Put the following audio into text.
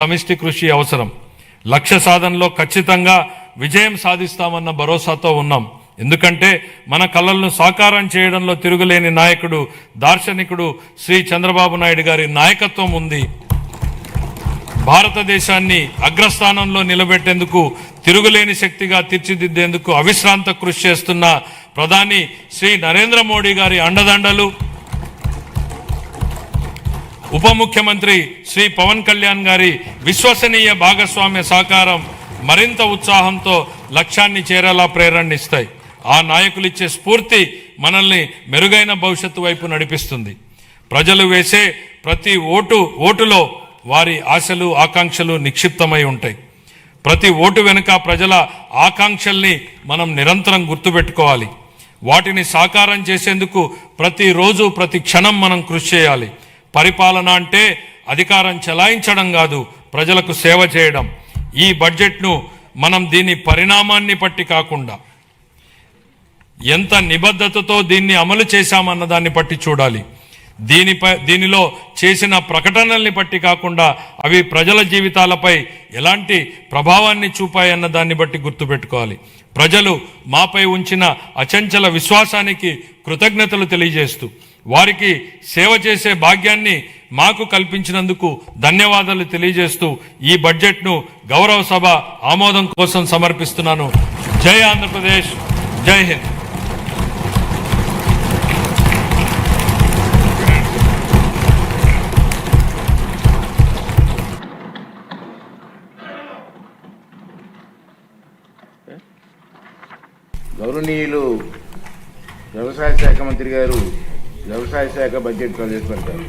సమిష్టి కృషి అవసరం. లక్ష్య సాధనలో ఖచ్చితంగా విజయం సాధిస్తామన్న భరోసాతో ఉన్నాం. ఎందుకంటే మన కలలను సాకారం చేయడంలో తిరుగులేని నాయకుడు, దార్శనికుడు శ్రీ చంద్రబాబు నాయుడు గారి నాయకత్వం ఉంది. భారతదేశాన్ని అగ్రస్థానంలో నిలబెట్టేందుకు, తిరుగులేని శక్తిగా తీర్చిదిద్దేందుకు అవిశ్రాంత కృషి చేస్తున్న ప్రధాని శ్రీ నరేంద్ర మోడీ గారి అండదండలు, ఉప ముఖ్యమంత్రి శ్రీ పవన్ కళ్యాణ్ గారి విశ్వసనీయ భాగస్వామ్య సహకారం మరింత ఉత్సాహంతో లక్ష్యాన్ని చేరేలా ప్రేరణనిస్తాయి. ఆ నాయకులిచ్చే స్ఫూర్తి మనల్ని మెరుగైన భవిష్యత్తు వైపు నడిపిస్తుంది. ప్రజలు వేసే ప్రతి ఓటులో వారి ఆశలు, ఆకాంక్షలు నిక్షిప్తమై ఉంటాయి. ప్రతి ఓటు వెనుక ప్రజల ఆకాంక్షల్ని మనం నిరంతరం గుర్తుపెట్టుకోవాలి. వాటిని సాకారం చేసేందుకు ప్రతిరోజు, ప్రతి క్షణం మనం కృషి చేయాలి. పరిపాలన అంటే అధికారం చెలాయించడం కాదు, ప్రజలకు సేవ చేయడం. ఈ బడ్జెట్ను మనం దీని పరిణామాన్ని బట్టి కాకుండా ఎంత నిబద్ధతతో దీన్ని అమలు చేశామన్న దాన్ని బట్టి చూడాలి. దీనిలో చేసిన ప్రకటనల్ని బట్టి కాకుండా అవి ప్రజల జీవితాలపై ఎలాంటి ప్రభావాన్ని చూపాయన్న దాన్ని బట్టి గుర్తుపెట్టుకోవాలి. ప్రజలు మాపై ఉంచిన అచంచల విశ్వాసానికి కృతజ్ఞతలు తెలియజేస్తూ, వారికి సేవ చేసే భాగ్యాన్ని మాకు కల్పించినందుకు ధన్యవాదాలు తెలియజేస్తూ ఈ బడ్జెట్ను గౌరవ సభ ఆమోదం కోసం సమర్పిస్తున్నాను. జై ఆంధ్రప్రదేశ్, జై హింద్. గౌరవనీయులు వ్యవసాయ శాఖ మంత్రి గారు వ్యవసాయ శాఖ బడ్జెట్ ప్రవేశపెడతారు.